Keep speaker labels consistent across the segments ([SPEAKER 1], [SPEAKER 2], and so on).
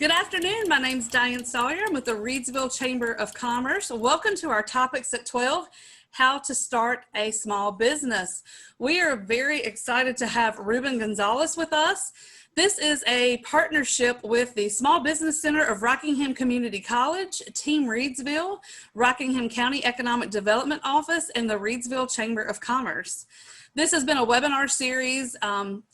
[SPEAKER 1] Good afternoon. My name is Diane Sawyer. I'm with the Reedsville Chamber of Commerce. Welcome to our topics at 12, how to start a small business. We are very excited to have Ruben Gonzalez with us. This is a partnership with the Small Business Center of Rockingham Community College, Team Reedsville, Rockingham County Economic Development Office, and the Reedsville Chamber of Commerce. This has been a webinar series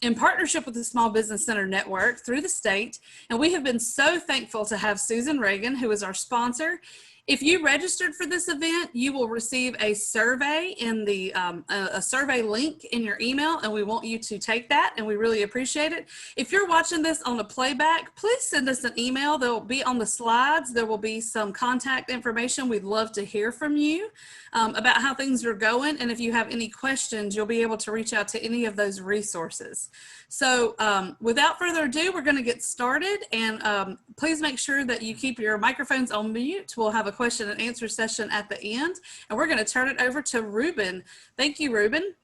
[SPEAKER 1] in partnership with the Small Business Center Network through the state, and we have been so thankful to have Susan Reagan, who is our sponsor. If you registered for this event, you will receive a survey in the a survey link in your email, and we want you to take that, and we really appreciate it. If you're watching this on a playback, please send us an email. They'll be on the slides. There will be some contact information. We'd love to hear from you about how things are going, and if you have any questions, you'll be able to reach out to any of those resources. So without further ado, we're going to get started, and please make sure that you keep your microphones on mute. We'll have a question and answer session at the end, and we're going to turn it over to Ruben. Thank you, Ruben.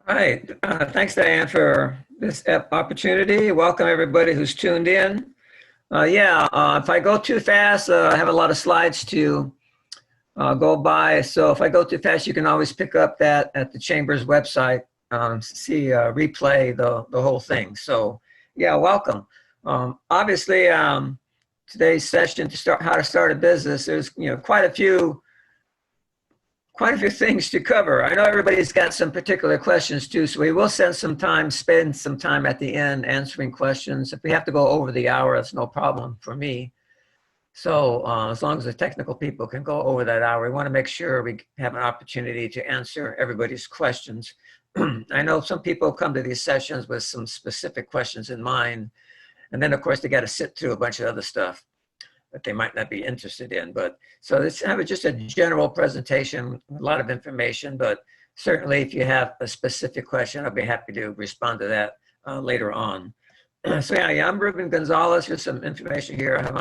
[SPEAKER 2] All right. Thanks, Diane, for this opportunity. Welcome, everybody who's tuned in. If I go too fast, I have a lot of slides to go by. So if I go too fast, you can always pick up that at the Chamber's website, replay the whole thing. So yeah, welcome. Obviously, today's session to start how to start a business, there's quite a few things to cover. I know everybody's got some particular questions too, so we will spend some time at the end answering questions. If we have to go over the hour, that's no problem for me. So as long as the technical people can go over that hour, we want to make sure we have an opportunity to answer everybody's questions. I know some people come to these sessions with some specific questions in mind, and then of course they got to sit through a bunch of other stuff that they might not be interested in. But so let's have just a general presentation, a lot of information, but certainly if you have a specific question, I'll be happy to respond to that later on. So yeah, I'm Ruben Gonzalez. Here's some information here. I have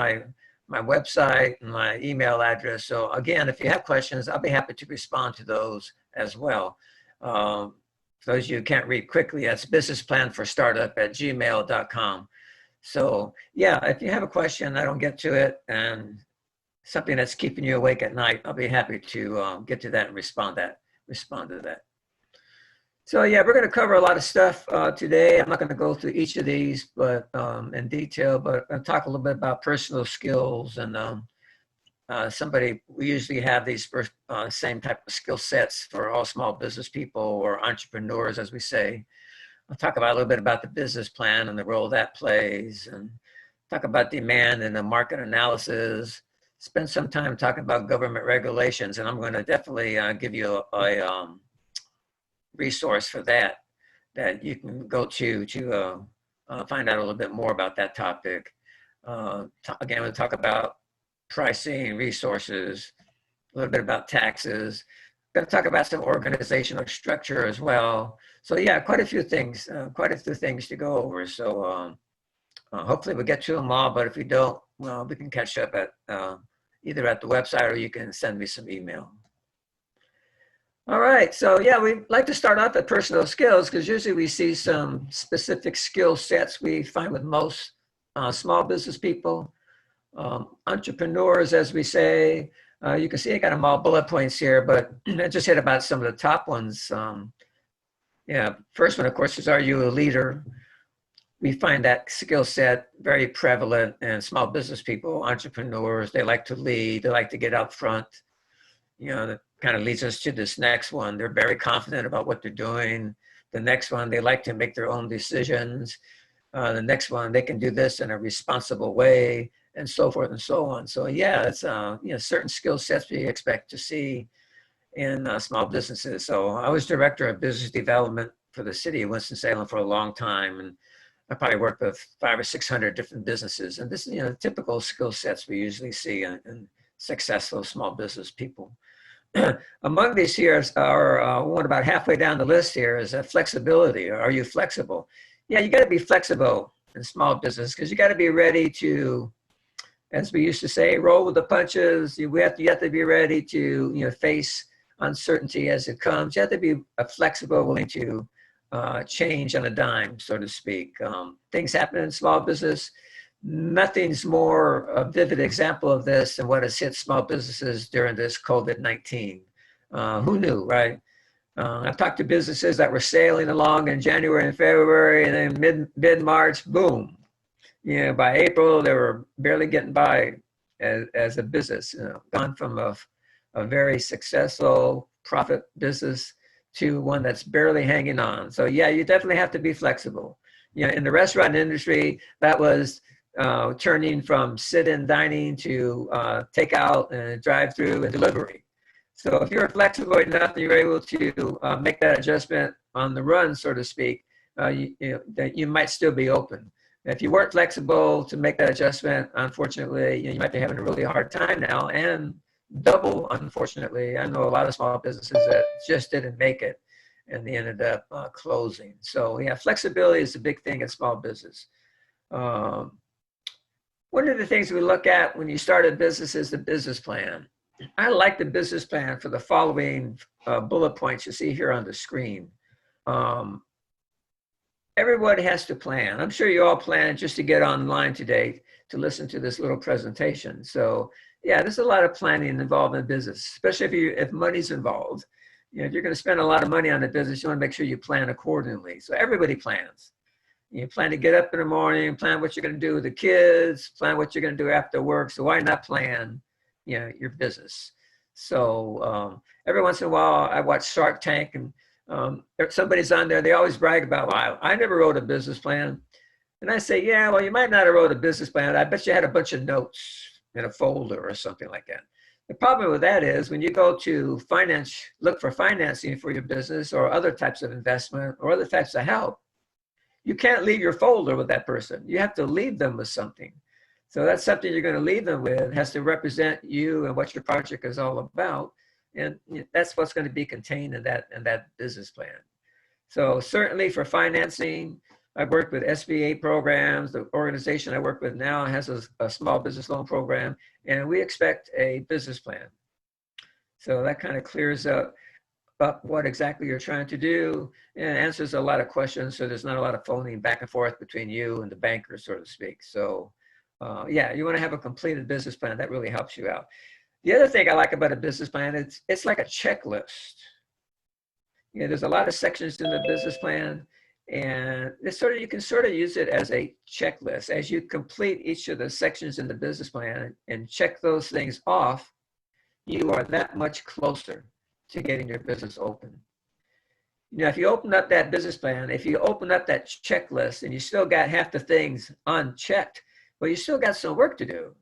[SPEAKER 2] my website and my email address. So again, if you have questions, I'll be happy to respond to those as well. For those of you who can't read quickly, that's businessplanforstartup@gmail.com. So yeah, if you have a question, I don't get to it, and something that's keeping you awake at night, I'll be happy to get to that and respond to that. So yeah, we're going to cover a lot of stuff today. I'm not going to go through each of these, but in detail, but I'll talk a little bit about personal skills and we usually have these same type of skill sets for all small business people or entrepreneurs, as we say. I'll talk about a little bit about the business plan and the role that plays, and talk about demand and the market analysis. Spend some time talking about government regulations, and I'm going to definitely give you a resource for that you can go to find out a little bit more about that topic. Again, we'll talk about pricing, resources, a little bit about taxes. Going to talk about some organizational structure as well. So yeah, quite a few things to go over. So hopefully we'll get to them all, but if we don't, well, we can catch up at either at the website or you can send me some email. All right, so yeah, we like to start off at personal skills because usually we see some specific skill sets we find with most small business people, entrepreneurs, as we say. You can see I got them all bullet points here, but I just hit about some of the top ones. Yeah, first one, of course, is, are you a leader? We find that skill set very prevalent in small business people, entrepreneurs. They like to lead, they like to get out front. That kind of leads us to this next one. They're very confident about what they're doing. The next one, they like to make their own decisions. The next one, they can do this in a responsible way, and so forth and so on. So yeah, it's certain skill sets we expect to see in small businesses. So I was director of business development for the city of Winston-Salem for a long time, and I probably worked with 500 or 600 different businesses. And this is typical skill sets we usually see in successful small business people. Among these here are one about halfway down the list here is flexibility. Are you flexible? Yeah, you got to be flexible in small business because you got to be ready to, as we used to say, roll with the punches. You have to be ready to face uncertainty as it comes. You have to be flexible, willing to change on a dime, so to speak. Things happen in small business. nothing's more a vivid example of this than what has hit small businesses during this COVID-19. Who knew, right? I've talked to businesses that were sailing along in January and February, and then mid-March, boom. By April, they were barely getting by as a business, gone from a very successful profit business to one that's barely hanging on. So yeah, you definitely have to be flexible. In the restaurant industry, that was turning from sit-in dining to takeout and drive-through and delivery. So if you're flexible enough and you're able to make that adjustment on the run, so to speak, that you might still be open. If you weren't flexible to make that adjustment, unfortunately, you might be having a really hard time now. And double, unfortunately, I know a lot of small businesses that just didn't make it and they ended up closing. So yeah, flexibility is a big thing in small business. One of the things we look at when you start a business is the business plan. I like the business plan for the following bullet points you see here on the screen. Everybody has to plan. I'm sure you all planned just to get online today to listen to this little presentation. So yeah, there's a lot of planning involved in business, especially if money's involved. If you're going to spend a lot of money on a business, you want to make sure you plan accordingly. So everybody plans. You plan to get up in the morning, plan what you're going to do with the kids, plan what you're going to do after work. So why not plan, your business? So every once in a while, I watch Shark Tank, and somebody's on there. They always brag about, wow, I never wrote a business plan. And I say, yeah, well, you might not have wrote a business plan. I bet you had a bunch of notes in a folder or something like that. The problem with that is when you go to look for financing for your business or other types of investment or other types of help, you can't leave your folder with that person. You have to leave them with something. So that's something you're going to leave them with. It has to represent you and what your project is all about. And that's what's going to be contained in that business plan. So certainly for financing, I've worked with SBA programs. The organization I work with now has a small business loan program, and we expect a business plan. So that kind of clears up what exactly you're trying to do and answers a lot of questions. So there's not a lot of phoning back and forth between you and the banker, so to speak. So yeah, you want to have a completed business plan. That really helps you out. The other thing I like about a business plan, it's like a checklist. There's a lot of sections in the business plan, and you can sort of use it as a checklist. As you complete each of the sections in the business plan and check those things off, you are that much closer to getting your business open. If you open up that business plan, if you open up that checklist and you still got half the things unchecked, well, you still got some work to do.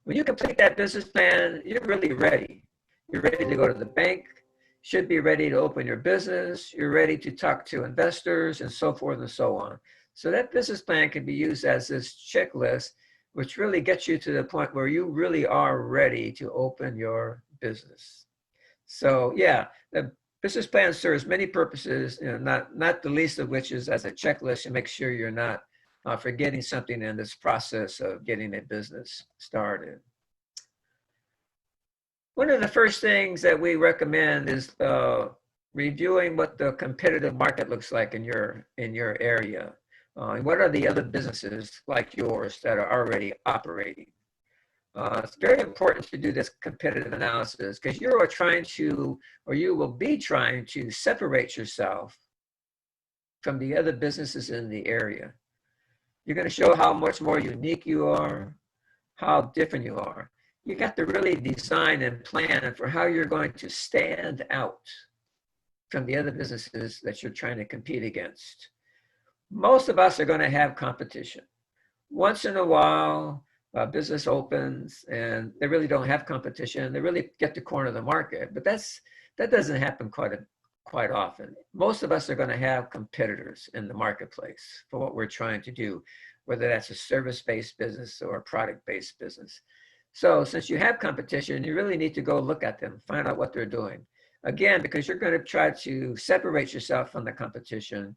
[SPEAKER 2] When you complete that business plan, you're really ready. You're ready to go to the bank, should be ready to open your business, you're ready to talk to investors and so forth and so on. So that business plan can be used as this checklist, which really gets you to the point where you really are ready to open your business. So yeah, the business plan serves many purposes, not the least of which is as a checklist to make sure you're not forgetting something in this process of getting a business started. One of the first things that we recommend is reviewing what the competitive market looks like in your area. What are the other businesses like yours that are already operating? It's very important to do this competitive analysis because you are trying to, or you will be trying to separate yourself from the other businesses in the area. You're going to show how much more unique you are, how different you are. You got to really design and plan for how you're going to stand out from the other businesses that you're trying to compete against. Most of us are going to have competition. Once in a while, a business opens and they really don't have competition. They really get to corner the market, but that doesn't happen quite often. Most of us are going to have competitors in the marketplace for what we're trying to do, whether that's a service-based business or a product-based business. So since you have competition, you really need to go look at them, find out what they're doing. Again, because you're going to try to separate yourself from the competition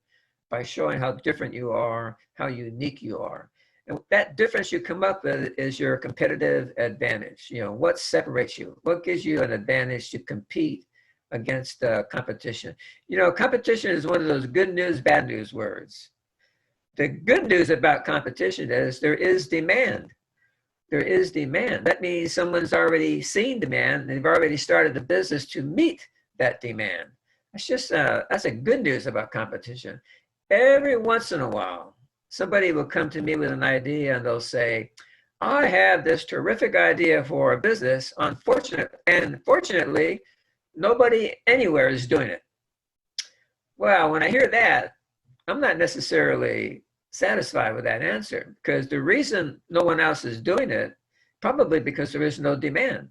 [SPEAKER 2] by showing how different you are, how unique you are. And that difference you come up with is your competitive advantage. What separates you? What gives you an advantage to compete against competition? Competition is one of those good news, bad news words. The good news about competition is there is demand. There is demand. That means someone's already seen demand and they've already started the business to meet that demand. That's a good news about competition. Every once in a while, somebody will come to me with an idea and they'll say, I have this terrific idea for a business. Fortunately, nobody anywhere is doing it. Well, when I hear that, I'm not necessarily satisfied with that answer, because the reason no one else is doing it, probably because there is no demand.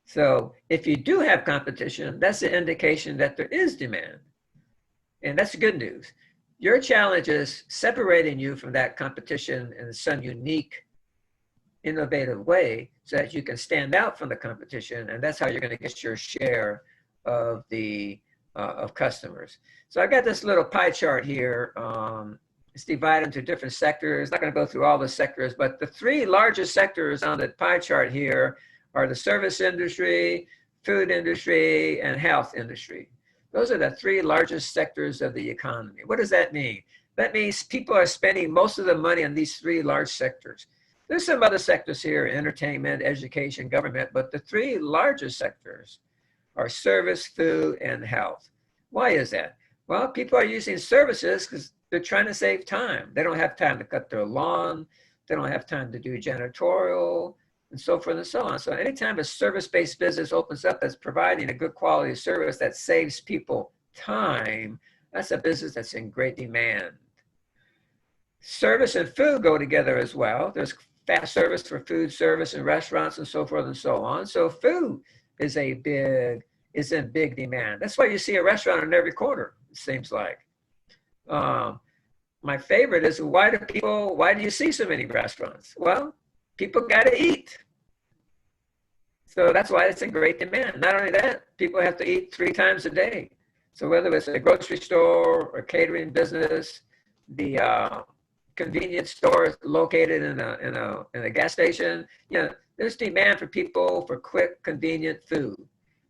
[SPEAKER 2] So if you do have competition, that's an indication that there is demand. And that's good news. Your challenge is separating you from that competition in some unique, innovative way so that you can stand out from the competition. And that's how you're going to get your share of the of customers. So I got this little pie chart here. It's divided into different sectors. Not going to go through all the sectors, but the three largest sectors on the pie chart here are the service industry, food industry, and health industry. Those are the three largest sectors of the economy. What does that mean? That means people are spending most of the money on these three large sectors. There's some other sectors here, entertainment, education, government, but the three largest sectors are service, food, and health. Why is that? Well, people are using services because they're trying to save time. They don't have time to cut their lawn. They don't have time to do janitorial, and so forth and so on. So anytime a service-based business opens up that's providing a good quality service that saves people time, that's a business that's in great demand. Service and food go together as well. There's fast service for food service and restaurants and so forth and so on. So food is in big demand. That's why you see a restaurant on every corner, it seems like. My favorite is, why do you see so many restaurants? Well, people got to eat. So that's why it's in great demand. Not only that, people have to eat 3 times a day. So whether it's a grocery store or catering business, the convenience store located in a gas station, there's demand for people for quick, convenient food,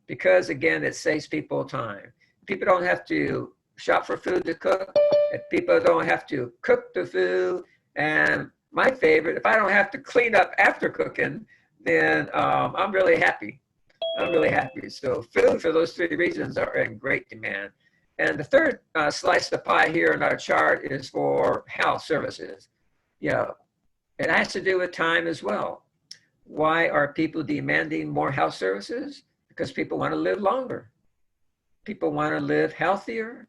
[SPEAKER 2] because again, it saves people time. People don't have to shop for food to cook. If people don't have to cook the food, and my favorite, if I don't have to clean up after cooking, then I'm really happy. So food, for those 3 reasons, are in great demand. And the third slice of the pie here in our chart is for health services. It has to do with time as well. Why are people demanding more health services? Because people want to live longer. People want to live healthier.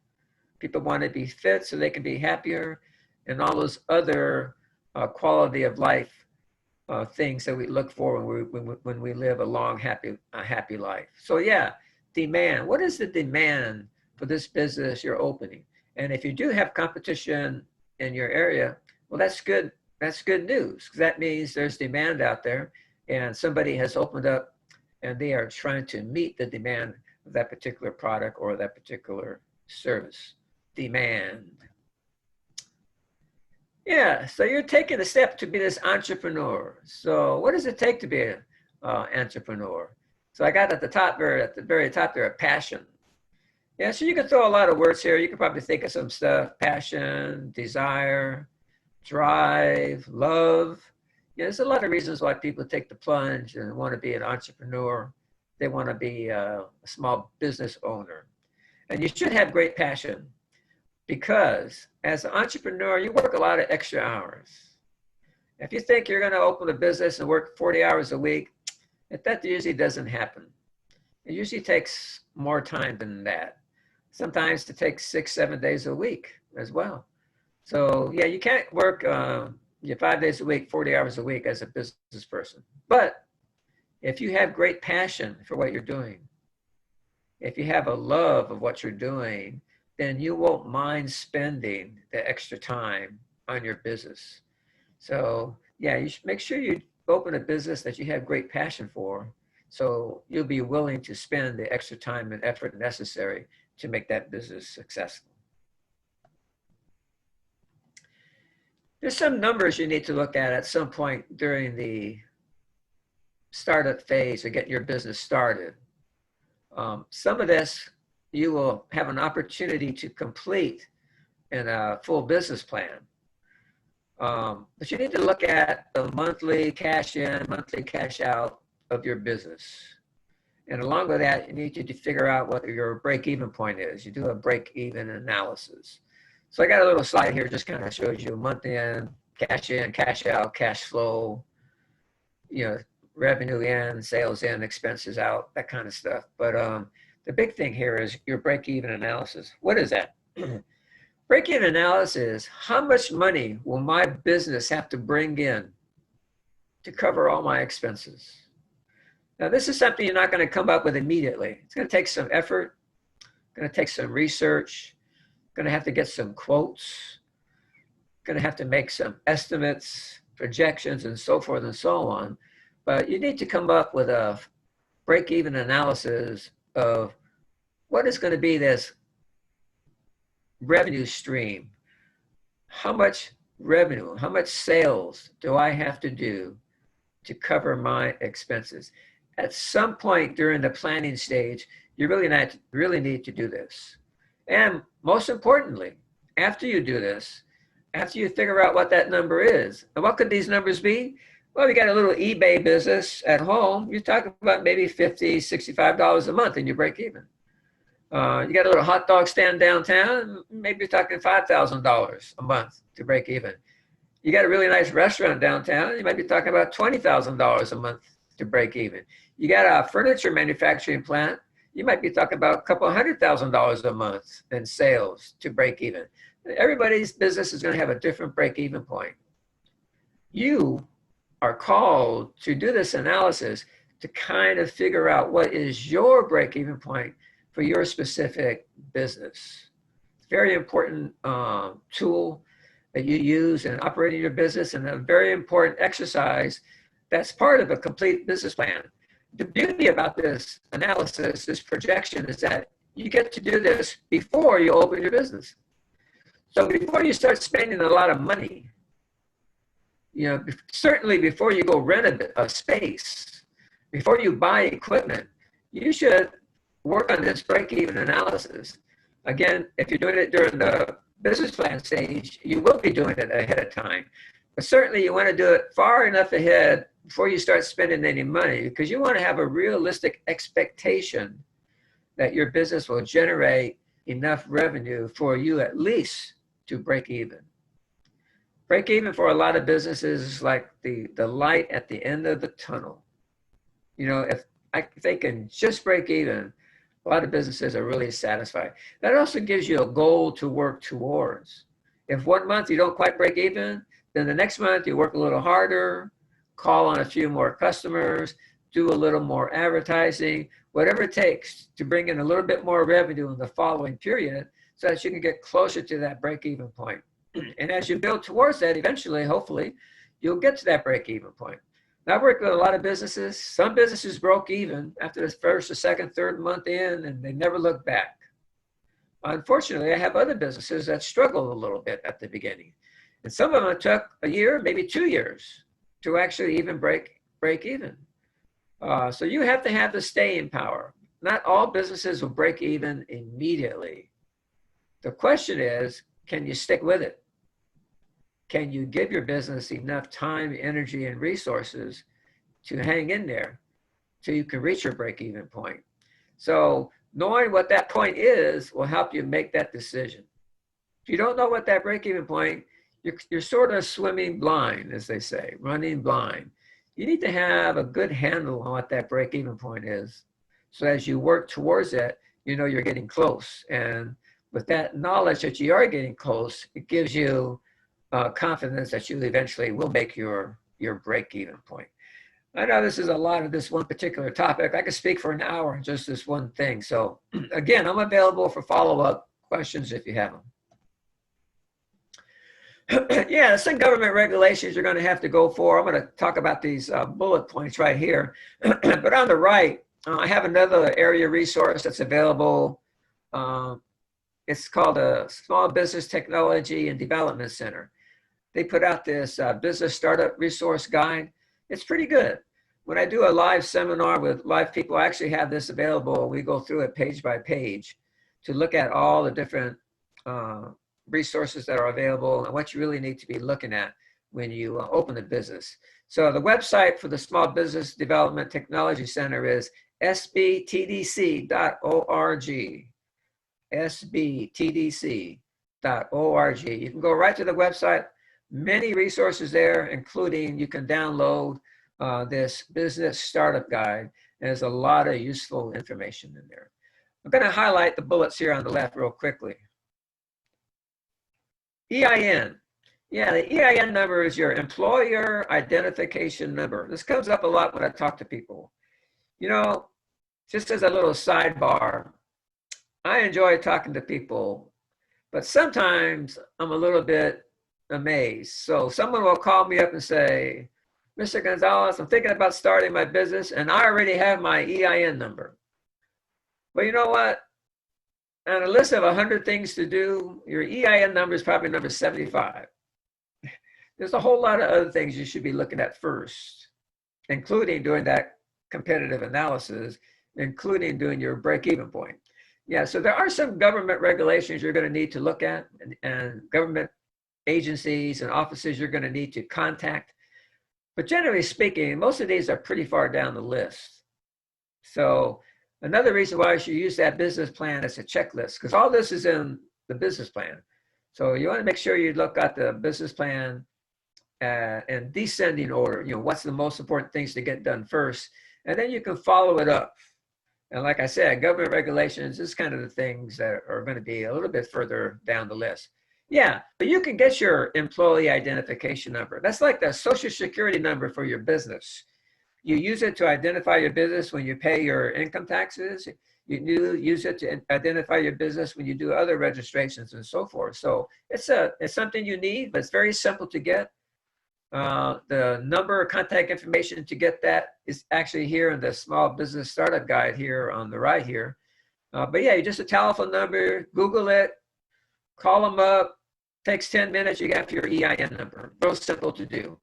[SPEAKER 2] People want to be fit so they can be happier, and all those other quality of life things that we look for when we live a long, happy life. So demand. What is the demand for this business you're opening? And if you do have competition in your area, well, that's good. That's good news, because that means there's demand out there and somebody has opened up and they are trying to meet the demand of that particular product or that particular service. Demand. So you're taking a step to be this entrepreneur. So what does it take to be an entrepreneur? So I got at the very top there, passion. So you can throw a lot of words here. You can probably think of some stuff: passion, desire, drive, love. There's a lot of reasons why people take the plunge and want to be an entrepreneur. They want to be a small business owner. And you should have great passion, because as an entrepreneur, you work a lot of extra hours. If you think you're going to open a business and work 40 hours a week, that usually doesn't happen. It usually takes more time than that. Sometimes it takes 6-7 days a week as well. So you can't work 5 days a week, 40 hours a week as a business person. But if you have great passion for what you're doing, if you have a love of what you're doing, then you won't mind spending the extra time on your business. So you should make sure you open a business that you have great passion for, so you'll be willing to spend the extra time and effort necessary to make that business successful. There's some numbers you need to look at some point during the startup phase of getting your business started. Some of this you will have an opportunity to complete and a full business plan. But you need to look at the monthly cash in, monthly cash out of your business. And along with that, you need to figure out what your break-even point is. You do a break-even analysis. So I got a little slide here, just kind of shows you month in, cash out, cash flow, revenue in, sales in, expenses out, that kind of stuff. But the big thing here is your break-even analysis. What is that? Break-even analysis, how much money will my business have to bring in to cover all my expenses? Now, this is something you're not going to come up with immediately. It's going to take some effort, going to take some research, going to have to get some quotes, going to have to make some estimates, projections, and so forth and so on. But you need to come up with a break-even analysis of what is going to be this revenue stream. How much revenue, how much sales do I have to do to cover my expenses? At some point during the planning stage, you really need to do this. And most importantly, after you do this, after you figure out what that number is, and what could these numbers be? Well, you got a little eBay business at home. You're talking about maybe $50, $65 a month and you break even. You got a little hot dog stand downtown, maybe you're talking $5,000 a month to break even. You got a really nice restaurant downtown, you might be talking about $20,000 a month to break even. You got a furniture manufacturing plant, you might be talking about a couple $100,000 a month in sales to break even. Everybody's business is going to have a different break even point. You are called to do this analysis to kind of figure out what is your break even point for your specific business. Very important tool that you use in operating your business, and a very important exercise that's part of a complete business plan. The beauty about this analysis, this projection, is that you get to do this before you open your business. So before you start spending a lot of money, certainly before you go rent a space, before you buy equipment, you should work on this break-even analysis. Again, if you're doing it during the business plan stage, you will be doing it ahead of time. But certainly you want to do it far enough ahead before you start spending any money, because you want to have a realistic expectation that your business will generate enough revenue for you at least to break even. Break even for a lot of businesses is like the light at the end of the tunnel. If they can just break even, a lot of businesses are really satisfied. That also gives you a goal to work towards. If one month you don't quite break even, then the next month you work a little harder, call on a few more customers, do a little more advertising, whatever it takes to bring in a little bit more revenue in the following period so that you can get closer to that break-even point. And as you build towards that, eventually, hopefully, you'll get to that break-even point. Now, I've worked with a lot of businesses. Some businesses broke even after the first or second, third month in, and they never looked back. Unfortunately, I have other businesses that struggled a little bit at the beginning. And some of them took a year, maybe 2 years to actually even break even. So you have to have the staying power. Not all businesses will break even immediately. The question is, can you stick with it? Can you give your business enough time, energy, and resources to hang in there till you can reach your break-even point? So knowing what that point is will help you make that decision. If you don't know what that break-even point, you're sort of swimming blind, as they say, running blind. You need to have a good handle on what that break-even point is. So as you work towards it, you're getting close. And with that knowledge that you are getting close, it gives you confidence that you eventually will make your break-even point. I know this is a lot of this one particular topic. I could speak for an hour on just this one thing. So again, I'm available for follow-up questions if you have them. Yeah, some government regulations you're going to have to go for. I'm going to talk about these bullet points right here. But on the right, I have another area resource that's available. It's called a Small Business Technology and Development Center. They put out this business startup resource guide. It's pretty good. When I do a live seminar with live people, I actually have this available. We go through it page by page to look at all the different resources that are available and what you really need to be looking at when you open a business. So the website for the Small Business Development Technology Center is sbtdc.org. sbtdc.org. You can go right to the website. Many resources there, including you can download this business startup guide. There's a lot of useful information in there. I'm going to highlight the bullets here on the left real quickly. EIN. Yeah, the EIN number is your employer identification number. This comes up a lot when I talk to people. You know, just as a little sidebar, I enjoy talking to people, but sometimes I'm a little bit amazed. So someone will call me up and say, Mr. Gonzalez, I'm thinking about starting my business and I already have my EIN number. Well, you know what? On a list of 100 things to do, your EIN number is probably number 75. There's a whole lot of other things you should be looking at first, including doing that competitive analysis, including doing your break-even point. Yeah, so there are some government regulations you're going to need to look at, and government agencies and offices you're going to need to contact. But generally speaking, most of these are pretty far down the list. So another reason why you should use that business plan as a checklist, because all this is in the business plan. So you want to make sure you look at the business plan in descending order. You know, what's the most important things to get done first, and then you can follow it up. And like I said, government regulations is kind of the things that are going to be a little bit further down the list. Yeah, but you can get your employee identification number. That's like the social security number for your business. You use it to identify your business when you pay your income taxes. You use it to identify your business when you do other registrations and so forth. So it's something you need, but it's very simple to get. The number, contact information to get that is actually here in the Small Business Startup Guide here on the right here. But yeah, just a telephone number, Google it, call them up, takes 10 minutes, you got your EIN number. Real simple to do.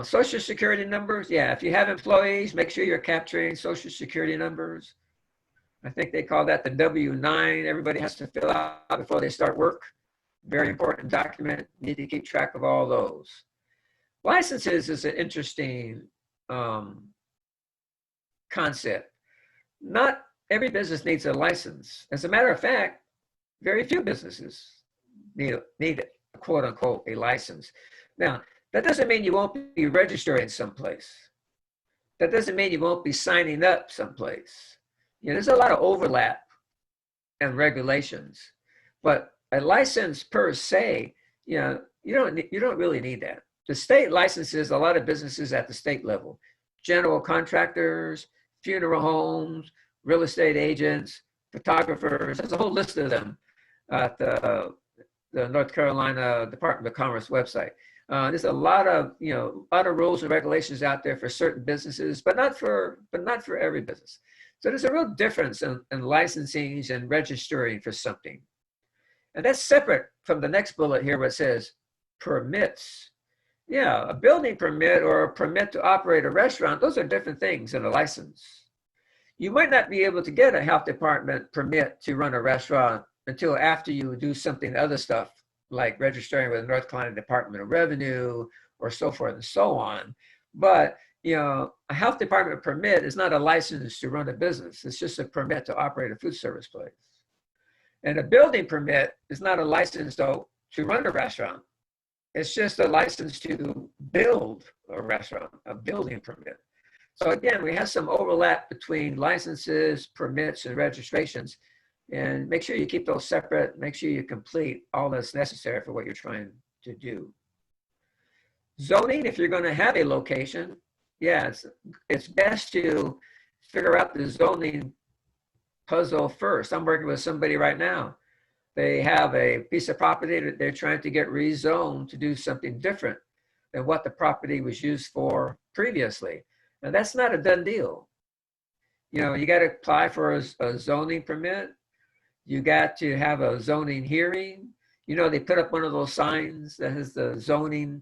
[SPEAKER 2] Social security numbers, yeah, if you have employees, make sure you're capturing social security numbers. I think they call that the W-9. Everybody has to fill out before they start work. Very important document. Need to keep track of all those. Licenses is an interesting concept. Not every business needs a license. As a matter of fact, very few businesses need quote unquote a license. Now, that doesn't mean you won't be registering someplace. That doesn't mean you won't be signing up someplace. You know, there's a lot of overlap and regulations, but a license per se, you know, you don't really need that. The state licenses a lot of businesses at the state level: general contractors, funeral homes, real estate agents, photographers. There's a whole list of them at the North Carolina Department of Commerce website. There's a lot of rules and regulations out there for certain businesses, but not for every business. So there's a real difference in licensing and registering for something. And that's separate from the next bullet here where it says permits. Yeah, a building permit or a permit to operate a restaurant, those are different things than a license. You might not be able to get a health department permit to run a restaurant until after you do something, other stuff, like registering with the North Carolina Department of Revenue or so forth and so on. But, you know, a health department permit is not a license to run a business. It's just a permit to operate a food service place. And a building permit is not a license, though, to run a restaurant. It's just a license to build a restaurant, a building permit. So again, we have some overlap between licenses, permits, and registrations. And make sure you keep those separate. Make sure you complete all that's necessary for what you're trying to do. Zoning, if you're going to have a location, yeah, it's best to figure out the zoning puzzle first. I'm working with somebody right now. They have a piece of property that they're trying to get rezoned to do something different than what the property was used for previously. Now, that's not a done deal. You know, you got to apply for a zoning permit. You got to have a zoning hearing. You know, they put up one of those signs that has the zoning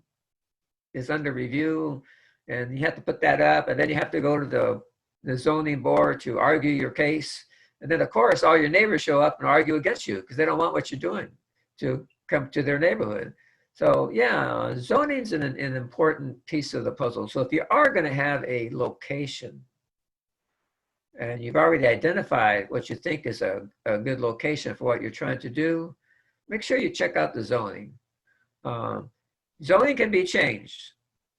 [SPEAKER 2] is under review, and you have to put that up, and then you have to go to the zoning board to argue your case. And then of course, all your neighbors show up and argue against you because they don't want what you're doing to come to their neighborhood. So yeah, zoning's an important piece of the puzzle. So if you are going to have a location and you've already identified what you think is a good location for what you're trying to do, make sure you check out the zoning. Zoning can be changed.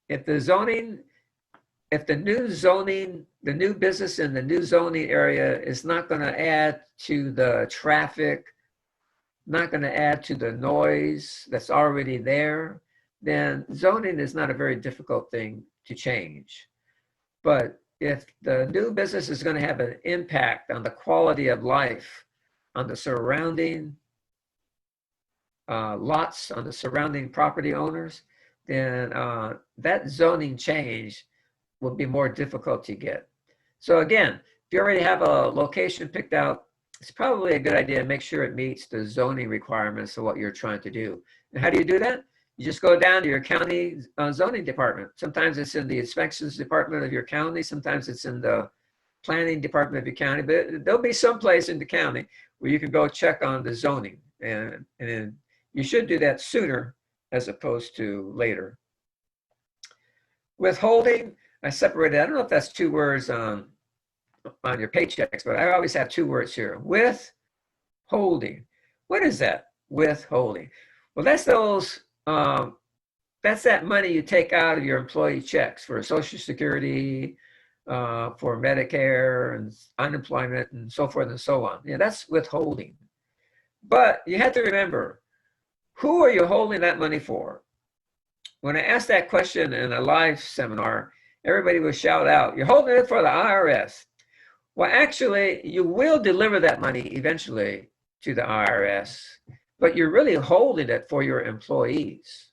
[SPEAKER 2] If the new business in the new zoning area is not going to add to the traffic, not going to add to the noise that's already there, then zoning is not a very difficult thing to change. But if the new business is going to have an impact on the quality of life, on the surrounding lots, on the surrounding property owners, then that zoning change will be more difficult to get. So again, if you already have a location picked out, it's probably a good idea to make sure it meets the zoning requirements of what you're trying to do. And how do you do that? You just go down to your county zoning department. Sometimes it's in the inspections department of your county. Sometimes it's in the planning department of your county. But there'll be some place in the county where you can go check on the zoning. And you should do that sooner as opposed to later. Withholding, I separated, I don't know if that's two words on your paychecks, but I always have two words here. Withholding. What is that? Withholding. Well, that's those, that's that money you take out of your employee checks for Social Security, for Medicare and unemployment and so forth and so on. Yeah, that's withholding. But you have to remember, who are you holding that money for? When I asked that question in a live seminar, everybody would shout out, you're holding it for the IRS. Well, actually, you will deliver that money eventually to the IRS, but you're really holding it for your employees.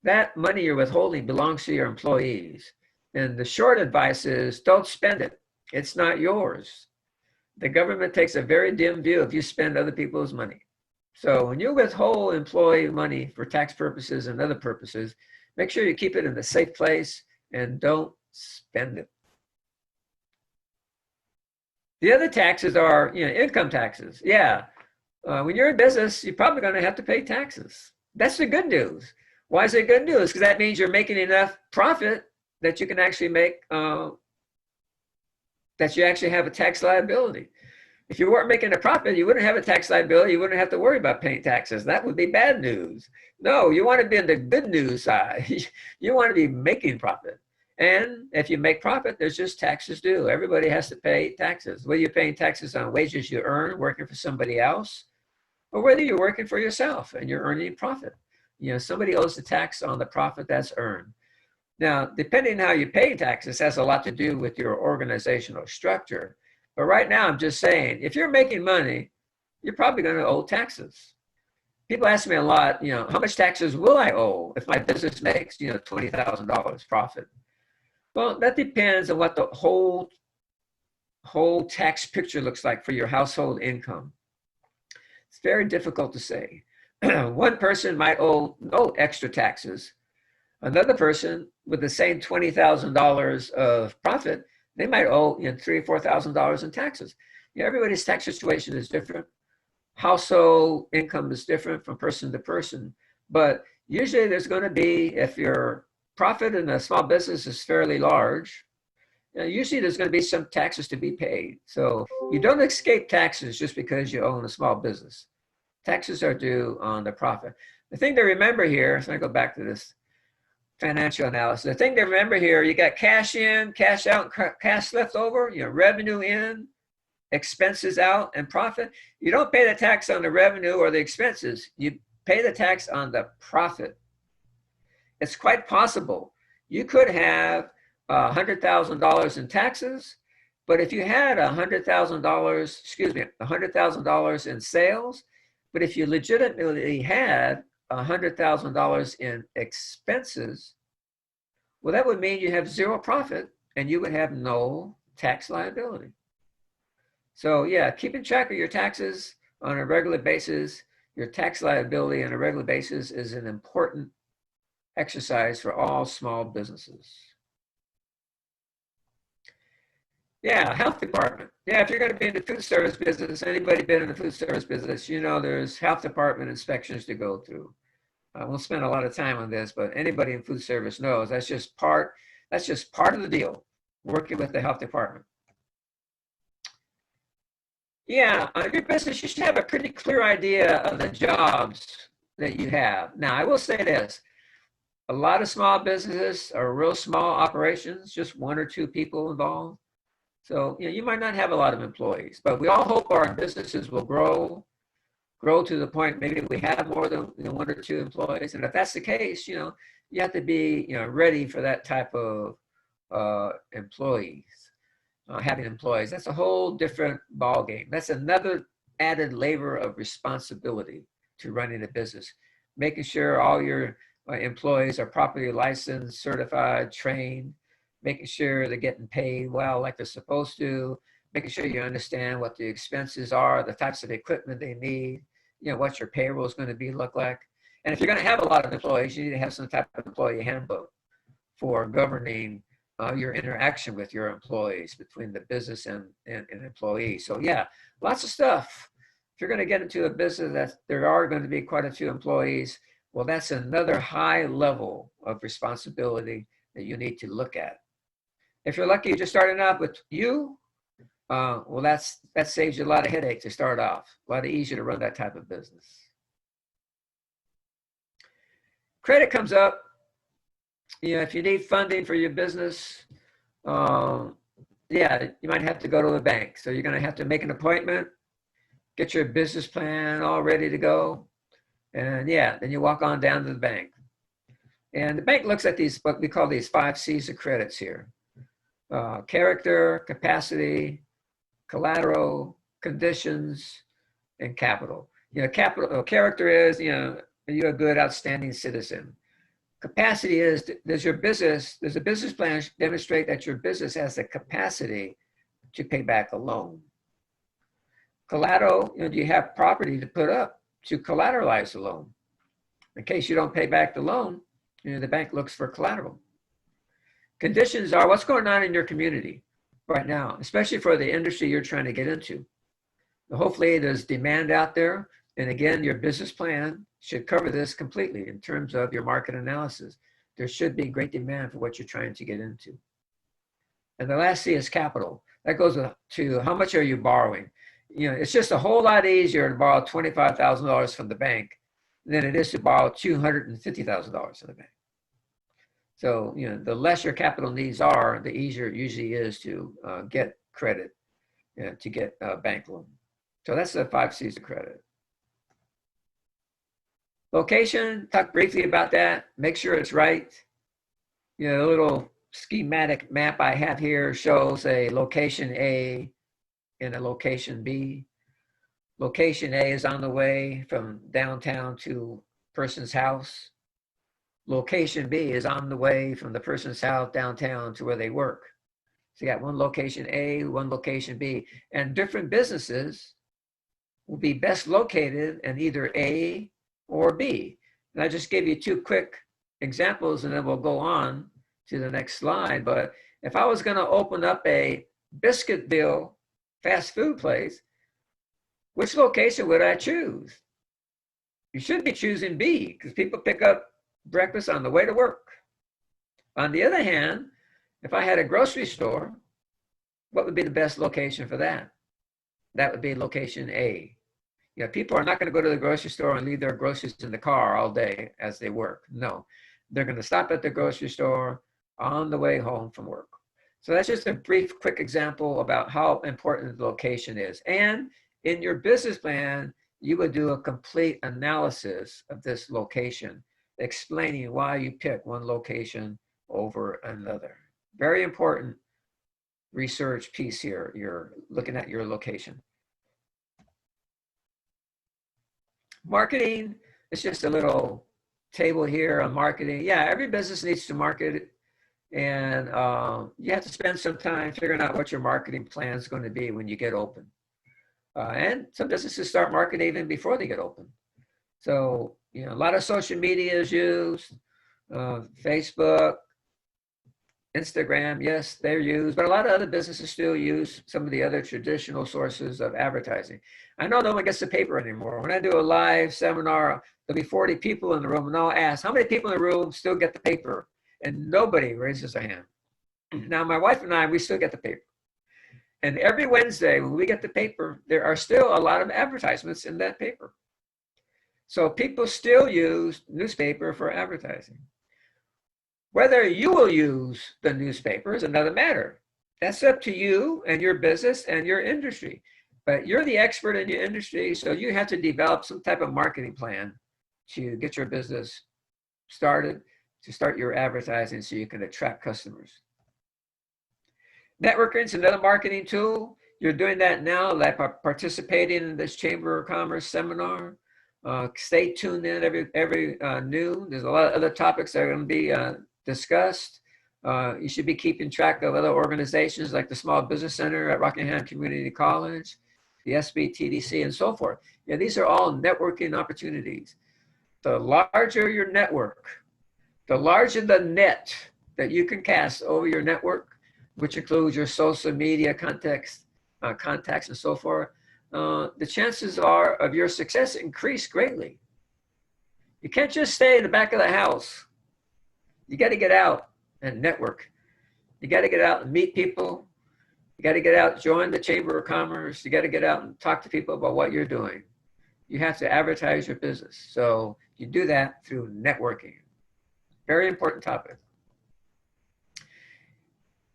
[SPEAKER 2] That money you're withholding belongs to your employees. And the short advice is don't spend it. It's not yours. The government takes a very dim view if you spend other people's money. So when you withhold employee money for tax purposes and other purposes, make sure you keep it in a safe place and don't spend it. The other taxes are, income taxes. Yeah, when you're in business, you're probably going to have to pay taxes. That's the good news. Why is it good news? Because that means you're making enough profit that you can actually make, that you actually have a tax liability. If you weren't making a profit, you wouldn't have a tax liability. You wouldn't have to worry about paying taxes. That would be bad news. No, you want to be on the good news side. You want to be making profit. And if you make profit, there's just taxes due. Everybody has to pay taxes. Whether you're paying taxes on wages you earn working for somebody else, or whether you're working for yourself and you're earning profit. Somebody owes the tax on the profit that's earned. Now, depending on how you pay taxes has a lot to do with your organizational structure. But right now, I'm just saying, if you're making money, you're probably going to owe taxes. People ask me a lot, how much taxes will I owe if my business makes, $20,000 profit? Well, that depends on what the whole tax picture looks like for your household income. It's very difficult to say. One person might owe no extra taxes. Another person with the same $20,000 of profit, they might owe $3,000 or $4,000 in taxes. Everybody's tax situation is different. Household income is different from person to person. But usually there's going to be, if your profit in a small business is fairly large, usually there's going to be some taxes to be paid. So you don't escape taxes just because you own a small business. Taxes are due on the profit. The thing to remember here, so I go back to this financial analysis. The thing to remember here, you got cash in, cash out, cash left over, revenue in, expenses out, and profit. You don't pay the tax on the revenue or the expenses. You pay the tax on the profit. It's quite possible you could have $100,000 in taxes, but if you had $100,000 in sales, but if you legitimately had $100,000 in expenses, well, that would mean you have zero profit and you would have no tax liability. So yeah, keeping track of your taxes on a regular basis, your tax liability on a regular basis is an important exercise for all small businesses. Yeah, health department. Yeah, if you're going to be in the food service business, anybody been in the food service business, you know there's health department inspections to go through. I won't spend a lot of time on this, but anybody in food service knows that's just part of the deal, working with the health department. Yeah, your business, you should have a pretty clear idea of the jobs that you have. Now, I will say this, a lot of small businesses are real small operations, just one or two people involved. So, you know, you might not have a lot of employees, but we all hope our businesses will grow to the point maybe we have more than one or two employees. And if that's the case, you know, you have to be, you know, ready for that type of employees. Having employees, that's a whole different ball game. That's another added layer of responsibility to running a business, making sure all your employees are properly licensed, certified, trained, making sure they're getting paid well like they're supposed to, making sure you understand what the expenses are, the types of equipment they need, you know, what your payroll is going to be look like. And if you're going to have a lot of employees, you need to have some type of employee handbook for governing your interaction with your employees, between the business and employees. So yeah, lots of stuff. If you're going to get into a business that there are going to be quite a few employees, well, that's another high level of responsibility that you need to look at. If you're lucky, just starting out with you, well, that saves you a lot of headache to start off. A lot easier to run that type of business. Credit comes up. You know, if you need funding for your business, yeah, you might have to go to the bank. So you're going to have to make an appointment, get your business plan all ready to go. And yeah, then you walk on down to the bank. And the bank looks at these, what we call these 5 C's of credits here. Character, capacity, collateral, conditions, and capital. You know, character is, you know, are you a good, outstanding citizen? Capacity is, does a business plan demonstrate that your business has the capacity to pay back a loan? Collateral, you know, do you have property to put up to collateralize the loan? In case you don't pay back the loan, you know, the bank looks for collateral. Conditions are what's going on in your community right now, especially for the industry you're trying to get into. Hopefully there's demand out there. And again, your business plan should cover this completely in terms of your market analysis. There should be great demand for what you're trying to get into. And the last C is capital. That goes to how much are you borrowing? You know, it's just a whole lot easier to borrow $25,000 from the bank than it is to borrow $250,000 from the bank. So, you know, the less your capital needs are, the easier it usually is to get credit, you know, to get a bank loan. So that's the 5 C's of credit. Location, talk briefly about that. Make sure it's right. You know, a little schematic map I have here shows a location A and a location B. Location A is on the way from downtown to person's house. Location B is on the way from the person's house downtown to where they work. So you got one location A, one location B, and different businesses will be best located in either A or B. And I just gave you 2 quick examples and then we'll go on to the next slide. But if I was going to open up a Biscuitville fast food place, which location would I choose? You should be choosing B because people pick up breakfast on the way to work. On the other hand, if I had a grocery store, what would be the best location for that? That would be location A. You know, people are not going to go to the grocery store and leave their groceries in the car all day as they work. No, they're going to stop at the grocery store on the way home from work. So that's just a brief, quick example about how important the location is. And in your business plan, you would do a complete analysis of this location, explaining why you pick one location over another. Very important research piece here. You're looking at your location. Marketing, it's just a little table here on marketing. Yeah, every business needs to market, and you have to spend some time figuring out what your marketing plan is going to be when you get open. And some businesses start marketing even before they get open. So, you know, a lot of social media is used, Facebook, Instagram, yes, they're used, but a lot of other businesses still use some of the other traditional sources of advertising. I know no one gets the paper anymore. When I do a live seminar, there'll be 40 people in the room, and I'll ask, how many people in the room still get the paper? And nobody raises their hand. Now, my wife and I, we still get the paper. And every Wednesday when we get the paper, there are still a lot of advertisements in that paper. So people still use newspaper for advertising. Whether you will use the newspaper is another matter. That's up to you and your business and your industry. But you're the expert in your industry, so you have to develop some type of marketing plan to get your business started, to start your advertising so you can attract customers. Networking is another marketing tool. You're doing that now, like participating in this Chamber of Commerce seminar. Stay tuned in every noon. There's a lot of other topics that are going to be discussed. You should be keeping track of other organizations like the Small Business Center at Rockingham Community College, the SBTDC, and so forth. Yeah, these are all networking opportunities. The larger your network, the larger the net that you can cast over your network, which includes your social media contacts and so forth, the chances are of your success increase greatly. You can't just stay in the back of the house. You got to get out and network. You got to get out and meet people. You got to get out, join the Chamber of Commerce. You got to get out and talk to people about what you're doing. You have to advertise your business. So you do that through networking. Very important topic.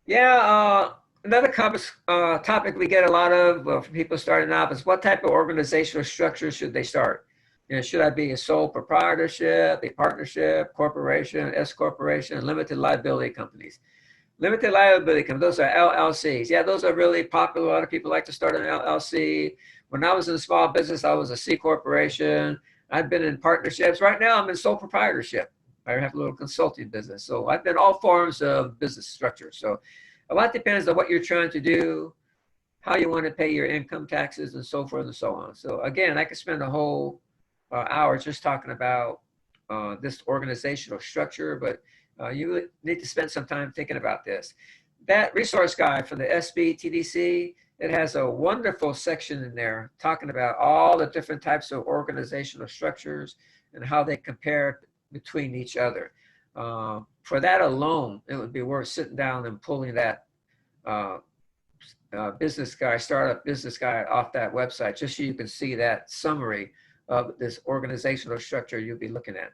[SPEAKER 2] Yeah, another topic we get a lot of from people starting out is what type of organizational structure should they start? You know, should I be a sole proprietorship, a partnership, corporation, S corporation, limited liability companies? Limited liability companies, those are LLCs. Yeah, those are really popular. A lot of people like to start an LLC. When I was in small business, I was a C corporation. I've been in partnerships. Right now, I'm in sole proprietorship. I have a little consulting business. So I've been all forms of business structure. So a lot depends on what you're trying to do, how you want to pay your income taxes, and so forth and so on. So again, I could spend a whole hour just talking about this organizational structure, but you need to spend some time thinking about this. That resource guide for the SBTDC, it has a wonderful section in there talking about all the different types of organizational structures and how they compare between each other. For that alone, it would be worth sitting down and pulling that business guide, startup business guide off that website, just so you can see that summary of this organizational structure you'll be looking at.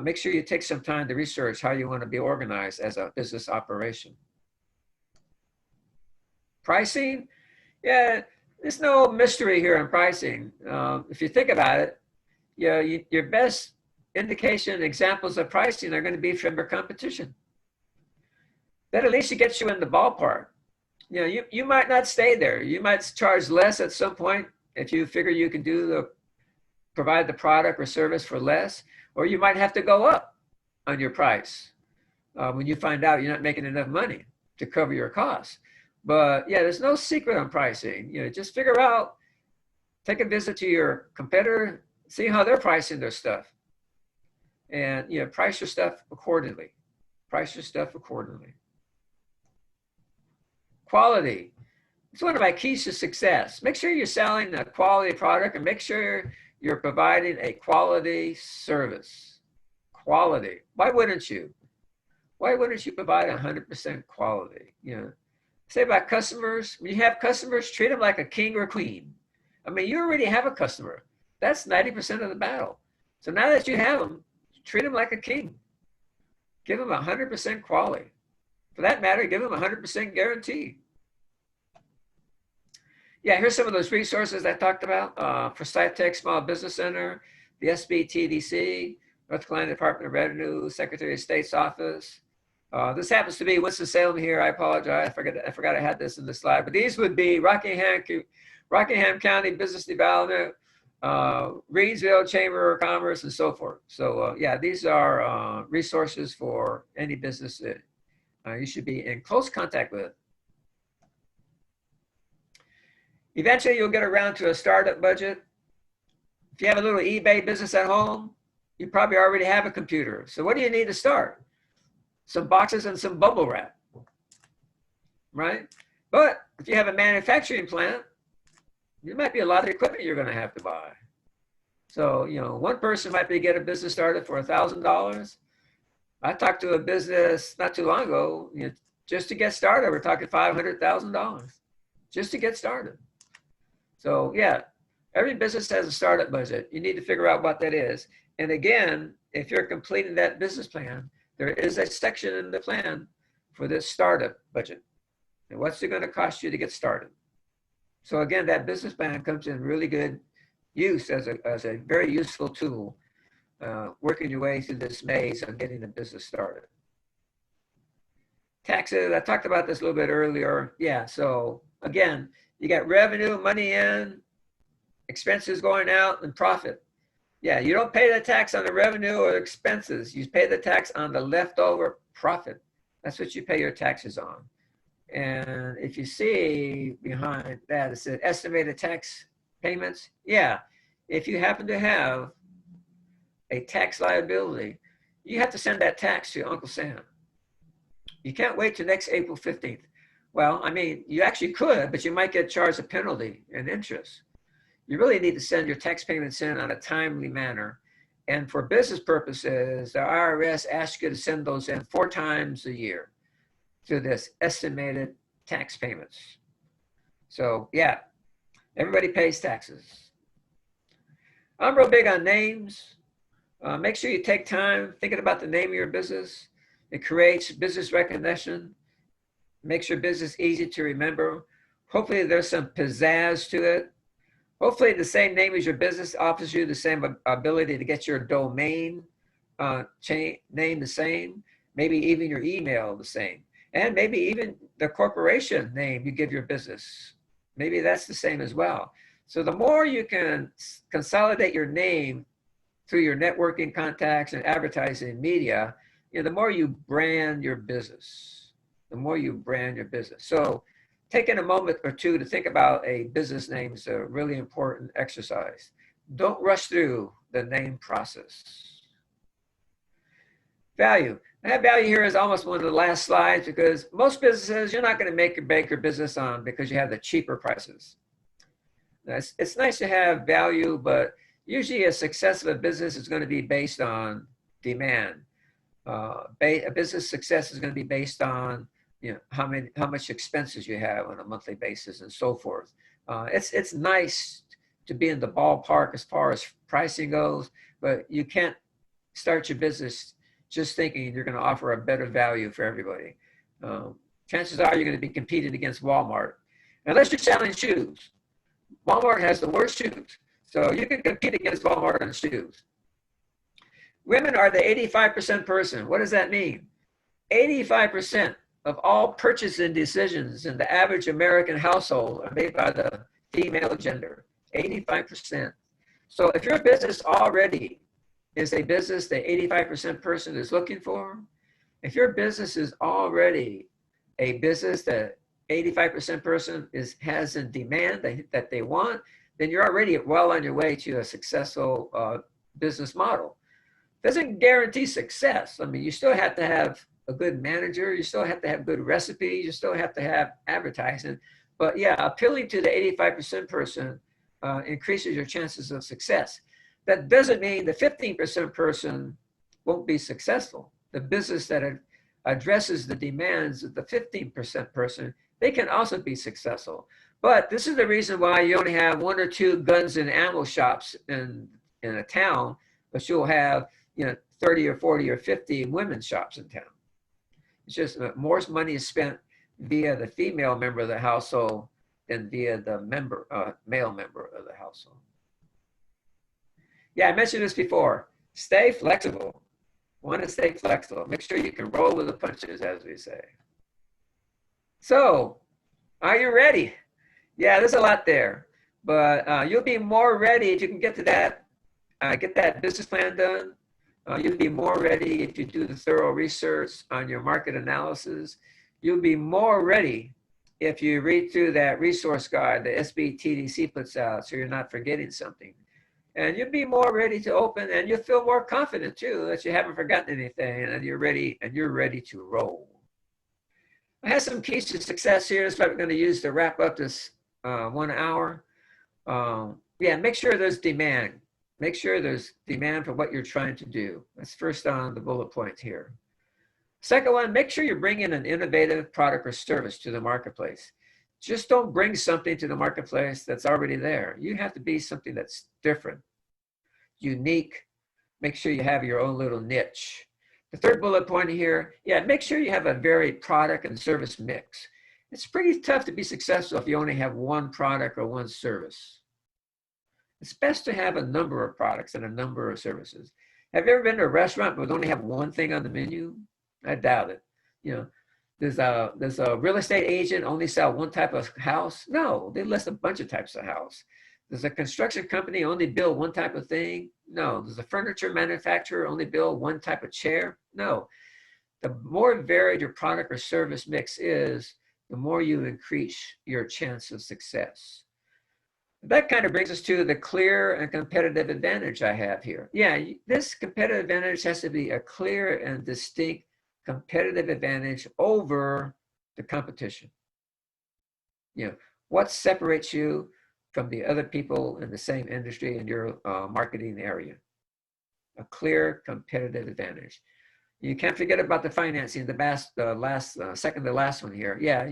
[SPEAKER 2] Make sure you take some time to research how you want to be organized as a business operation. Pricing, yeah, there's no mystery here in pricing. If you think about it, your best indication examples of pricing are going to be from your competition. That at least gets you in the ballpark. You know, you might not stay there. You might charge less at some point if you figure you can provide the product or service for less, or you might have to go up on your price when you find out you're not making enough money to cover your costs. But yeah, there's no secret on pricing. You know, just figure out, take a visit to your competitor, see how they're pricing their stuff, and you know, price your stuff accordingly. Price your stuff accordingly. Quality. It's one of my keys to success. Make sure you're selling a quality product and make sure you're providing a quality service. Quality. Why wouldn't you? Why wouldn't you provide 100% quality? You know, say about customers, when you have customers, treat them like a king or queen. I mean, you already have a customer. That's 90% of the battle. So now that you have them, treat them like a king. Give them 100% quality. For that matter, give them 100% guarantee. Yeah, here's some of those resources I talked about for SciTech Small Business Center, the SBTDC, North Carolina Department of Revenue, Secretary of State's Office. This happens to be Winston-Salem here. I apologize. I forgot I had this in the slide. But these would be Rockingham County Business Development, Reedsville Chamber of Commerce, and so forth. So yeah, these are resources for any business that you should be in close contact with. Eventually, you'll get around to a startup budget. If you have a little eBay business at home, you probably already have a computer. So what do you need to start? some boxes and some bubble wrap, right? But if you have a manufacturing plant, there might be a lot of equipment you're going to have to buy. So, you know, one person might be get a business started for $1,000. I talked to a business not too long ago, you know, just to get started, we're talking $500,000 just to get started. So yeah, every business has a startup budget. You need to figure out what that is. And again, if you're completing that business plan, there is a section in the plan for this startup budget. And what's it going to cost you to get started? So again, that business plan comes in really good use as a very useful tool, working your way through this maze of getting the business started. Taxes, I talked about this a little bit earlier. Yeah, so again, you got revenue, money in, expenses going out, and profit. Yeah, you don't pay the tax on the revenue or expenses. You pay the tax on the leftover profit. That's what you pay your taxes on. And if you see behind that, it says estimated tax payments. Yeah, if you happen to have a tax liability, you have to send that tax to Uncle Sam. You can't wait till next April 15th. Well, I mean, you actually could, but you might get charged a penalty and interest. You really need to send your tax payments in on a timely manner. And for business purposes, the IRS asks you to send those in 4 times a year to this estimated tax payments. So yeah, everybody pays taxes. I'm real big on names. Make sure you take time thinking about the name of your business. It creates business recognition, makes your business easy to remember. Hopefully there's some pizzazz to it. Hopefully the same name as your business offers you the same ability to get your domain name the same, maybe even your email the same, and maybe even the corporation name you give your business. Maybe that's the same as well. So the more you can consolidate your name through your networking contacts and advertising media, you know, the more you brand your business, the more you brand your business. So taking a moment or two to think about a business name is a really important exercise. Don't rush through the name process. Value. That value here is almost one of the last slides because most businesses you're not going to make or break your business on because you have the cheaper prices. It's nice to have value, but usually a success of a business is going to be based on demand. A business success is going to be based on, you know, how much expenses you have on a monthly basis and so forth. It's nice to be in the ballpark as far as pricing goes, but you can't start your business just thinking you're going to offer a better value for everybody. Chances are you're going to be competing against Walmart, unless you're selling shoes. Walmart has the worst shoes, so you can compete against Walmart on shoes. Women are the 85% person. What does that mean? 85% of all purchasing decisions in the average American household are made by the female gender. 85%. So if your business already is a business that 85% person is looking for, if your business is already a business that 85% person has in demand that they want, then you're already well on your way to a successful business model. Doesn't guarantee success. I mean, you still have to have a good manager, you still have to have good recipes, you still have to have advertising. But yeah, appealing to the 85% person increases your chances of success. That doesn't mean the 15% person won't be successful. The business that addresses the demands of the 15% person, they can also be successful. But this is the reason why you only have 1 or 2 guns and ammo shops in a town, but you'll have, you know, 30 or 40 or 50 women's shops in town. It's just more money is spent via the female member of the household than via the male member of the household. Yeah, I mentioned this before. Stay flexible. Want to stay flexible. Make sure you can roll with the punches, as we say. So, are you ready? Yeah, there's a lot there, but you'll be more ready if you can get to that, get that business plan done. You'll be more ready if you do the thorough research on your market analysis. You'll be more ready if you read through that resource guide that SBTDC puts out so you're not forgetting something. And you'll be more ready to open, and you'll feel more confident too that you haven't forgotten anything and you're ready to roll. I have some keys to success here. That's what we're going to use to wrap up this 1 hour. Yeah, make sure there's demand. Make sure there's demand for what you're trying to do. That's first on the bullet point here. Second one, make sure you bring in an innovative product or service to the marketplace. Just don't bring something to the marketplace that's already there. You have to be something that's different, unique. Make sure you have your own little niche. The third bullet point here, yeah, make sure you have a varied product and service mix. It's pretty tough to be successful if you only have one product or one service. It's best to have a number of products and a number of services. Have you ever been to a restaurant but only have one thing on the menu? I doubt it. You know, does a real estate agent only sell one type of house? No, they list a bunch of types of house. Does a construction company only build one type of thing? No. Does a furniture manufacturer only build one type of chair? No. The more varied your product or service mix is, the more you increase your chance of success. That kind of brings us to the clear and competitive advantage I have here. Yeah, this competitive advantage has to be a clear and distinct competitive advantage over the competition. You know, what separates you from the other people in the same industry in your marketing area? A clear competitive advantage. You can't forget about the financing, second to last one here. Yeah,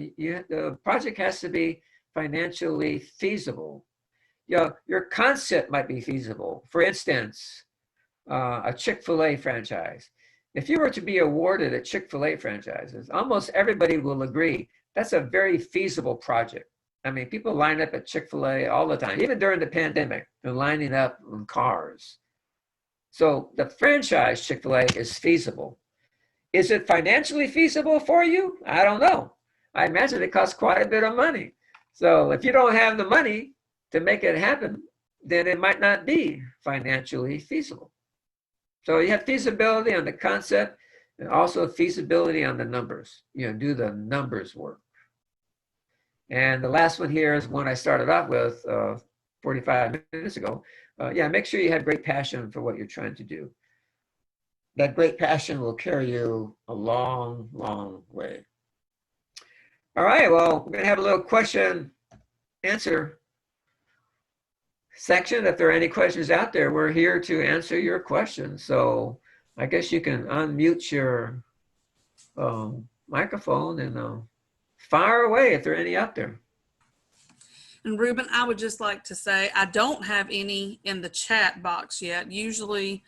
[SPEAKER 2] the project has to be financially feasible. You know, your concept might be feasible. For instance, a Chick-fil-A franchise. If you were to be awarded a Chick-fil-A franchises, almost everybody will agree that's a very feasible project. I mean, people line up at Chick-fil-A all the time, even during the pandemic, they're lining up in cars. So the franchise Chick-fil-A is feasible. Is it financially feasible for you? I don't know. I imagine it costs quite a bit of money. So if you don't have the money to make it happen, then it might not be financially feasible. So you have feasibility on the concept and also feasibility on the numbers. You know, do the numbers work? And the last one here is one I started off with 45 minutes ago. Yeah, make sure you have great passion for what you're trying to do. That great passion will carry you a long, long way. All right, well, we're going to have a little question answer section. If there are any questions out there, we're here to answer your questions. So I guess you can unmute your microphone and fire away if there are any out there.
[SPEAKER 1] And Ruben, I would just like to say, I don't have any in the chat box yet. Usually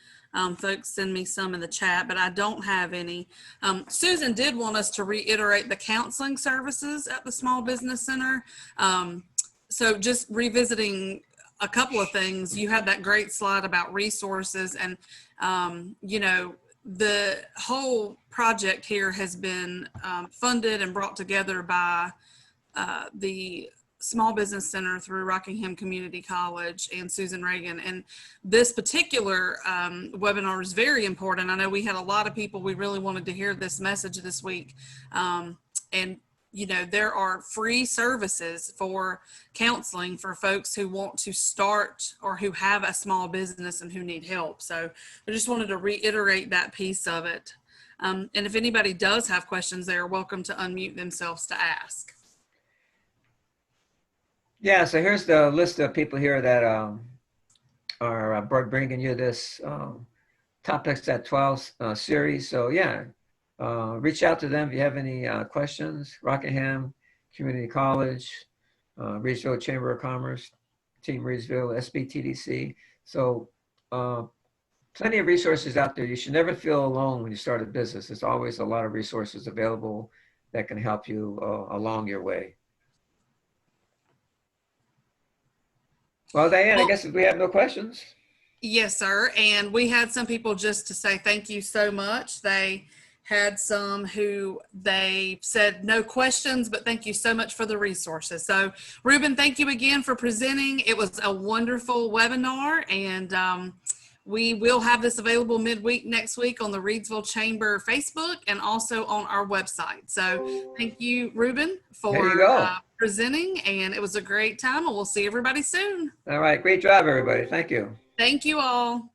[SPEAKER 1] folks send me some in the chat, but I don't have any. Susan did want us to reiterate the counseling services at the Small Business Center. So just revisiting a couple of things, you had that great slide about resources, and you know, the whole project here has been funded and brought together by the Small Business Center through Rockingham Community College and Susan Reagan. And this particular webinar is very important. I know we had a lot of people, we really wanted to hear this message this week. And you know, there are free services for counseling for folks who want to start or who have a small business and who need help. So I just wanted to reiterate that piece of it. And if anybody does have questions, they are welcome to unmute themselves to ask.
[SPEAKER 2] Yeah, so here's the list of people here that are bringing you this Topics at 12 series. So yeah, reach out to them if you have any questions. Rockingham Community College, Reedsville Chamber of Commerce, Team Reedsville, SBTDC. So plenty of resources out there. You should never feel alone when you start a business. There's always a lot of resources available that can help you along your way. Well, Diane, I guess if we have no questions.
[SPEAKER 1] Yes, sir. And we had some people just to say thank you so much. They had some who they said no questions, but thank you so much for the resources. So Ruben, thank you again for presenting. It was a wonderful webinar, and we will have this available midweek next week on the Reedsville Chamber Facebook and also on our website. So thank you, Ruben, for presenting, and it was a great time, and we'll see everybody soon.
[SPEAKER 2] All right, great job, everybody. Thank you.
[SPEAKER 1] Thank you all.